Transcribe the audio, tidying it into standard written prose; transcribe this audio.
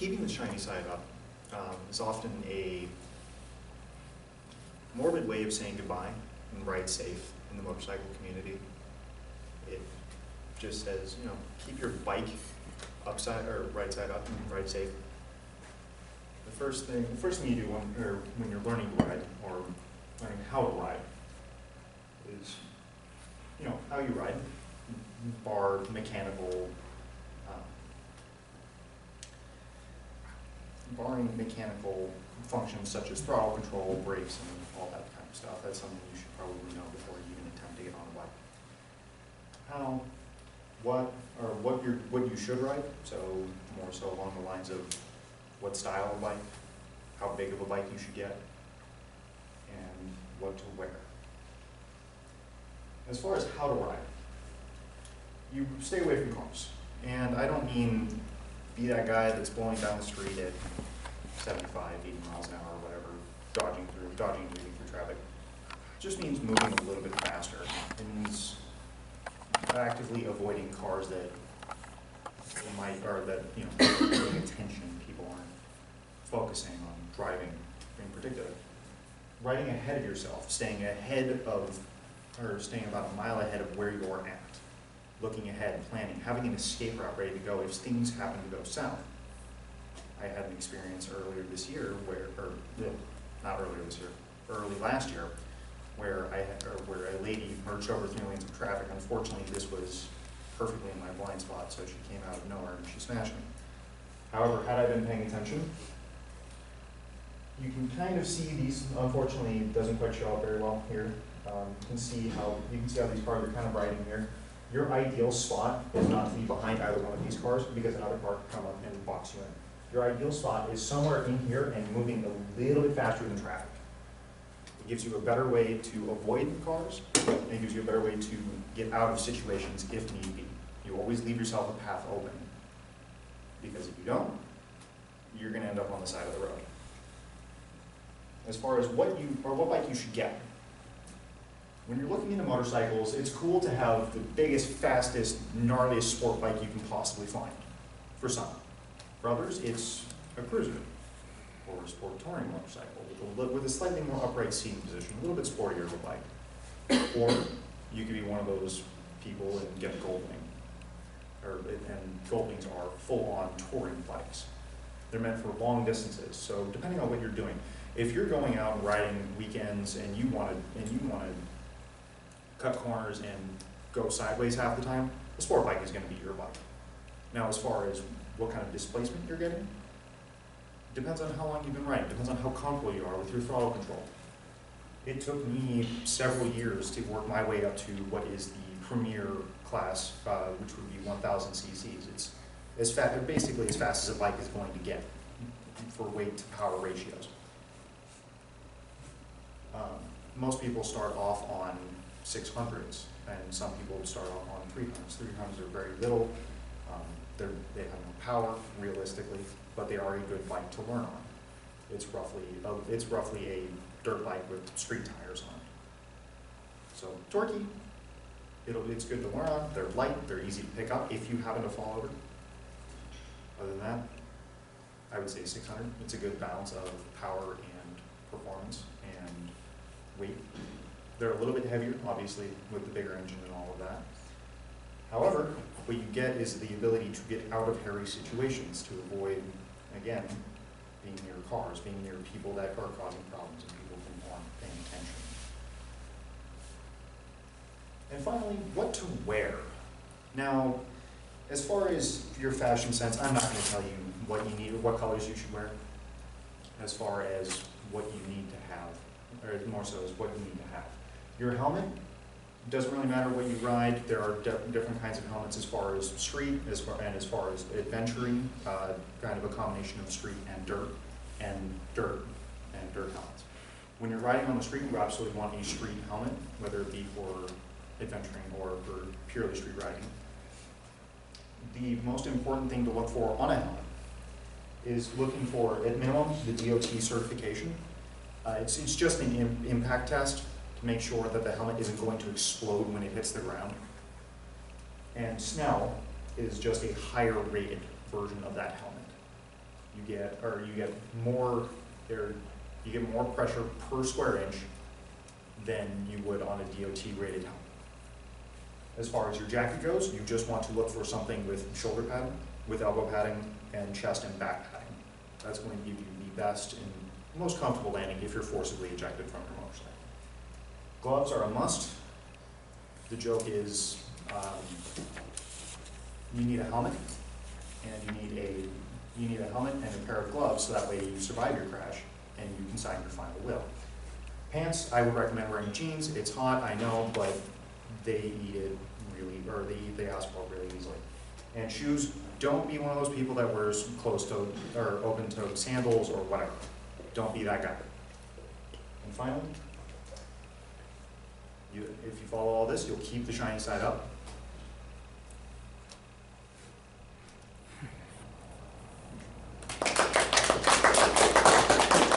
keeping the shiny side up is often a morbid way of saying goodbye and ride safe in the motorcycle community. It just says, you know, keep your bike upside or right side up and ride safe. The first thing you do when you're learning to ride or learning how to ride is, you know, how you ride, bar mechanical. Barring mechanical functions such as throttle control, brakes, and all that kind of stuff. That's something you should probably know before you even attempt to get on a bike. How, what you should ride, so more so along the lines of what style of bike, how big of a bike you should get, and what to wear. As far as how to ride, you stay away from cars. And I don't mean be that guy that's blowing down the street at 75, 80 miles an hour or whatever, dodging and weaving through traffic. It just means moving a little bit faster. It means actively avoiding cars that you know, paying attention. People aren't focusing on driving in particular. Riding ahead of yourself, staying about a mile ahead of where you're at. Looking ahead, planning, having an escape route ready to go if things happen to go south. I had an experience early last year, where a lady merged over 3 lanes of traffic. Unfortunately, this was perfectly in my blind spot, so she came out of nowhere and she smashed me. However, had I been paying attention, you can kind of see these. Unfortunately, it doesn't quite show up very well here. You can see how these cars are kind of riding here. Your ideal spot is not to be behind either one of these cars because another car can come up and box you in. Your ideal spot is somewhere in here and moving a little bit faster than traffic. It gives you a better way to avoid cars, and it gives you a better way to get out of situations if need be. You always leave yourself a path open, because if you don't, you're going to end up on the side of the road. As far as what bike you should get, when you're looking into motorcycles, it's cool to have the biggest, fastest, gnarliest sport bike you can possibly find, for some. For others, it's a cruiser, or a sport touring motorcycle, with a slightly more upright seating position, a little bit sportier of a bike. Or you could be one of those people and get a Goldwing. And Goldwings are full-on touring bikes. They're meant for long distances, so depending on what you're doing, if you're going out and riding weekends and you want to cut corners and go sideways half the time, the sport bike is going to be your bike. Now, as far as what kind of displacement you're getting, depends on how long you've been riding, depends on how comfortable you are with your throttle control. It took me several years to work my way up to what is the premier class, which would be 1,000 cc's. It's basically as fast as a bike is going to get for weight to power ratios. Most people start off on 600s, and some people start off on 300s. 300s are very little. They have no power, realistically, but they are a good bike to learn on. It's roughly a dirt bike with street tires on it. So torquey, it's good to learn on. They're light, they're easy to pick up if you happen to fall over. Other than that, I would say 600. It's a good balance of power and performance and weight. They're a little bit heavier, obviously, with the bigger engine and all of that. However, what you get is the ability to get out of hairy situations, to avoid, again, being near cars, being near people that are causing problems and people who aren't paying attention. And finally, what to wear. Now, as far as your fashion sense, I'm not going to tell you what you need or what colors you should wear, as far as what you need to have, or more so as what you need to have. Your helmet, doesn't really matter what you ride. There are different kinds of helmets as far as street, as far as adventuring, kind of a combination of street and dirt helmets. When you're riding on the street, you absolutely want a street helmet, whether it be for adventuring or for purely street riding. The most important thing to look for on a helmet is looking for, at minimum, the DOT certification. It's just an impact test to make sure that the helmet isn't going to explode when it hits the ground. And Snell is just a higher rated version of that helmet. you get more pressure per square inch than you would on a DOT rated helmet. As far as your jacket goes, you just want to look for something with shoulder padding, with elbow padding, and chest and back padding. That's going to give you the best and most comfortable landing if you're forcibly ejected from your motorcycle. Gloves are a must. The joke is you need a helmet, and you need a helmet and a pair of gloves so that way you survive your crash and you can sign your final will. Pants, I would recommend wearing jeans. It's hot, I know, but they eat it really, or they eat the asphalt really easily. And shoes, don't be one of those people that wears closed-toed or open-toed sandals or whatever. Don't be that guy. And finally, if you follow all this, you'll keep the shiny side up,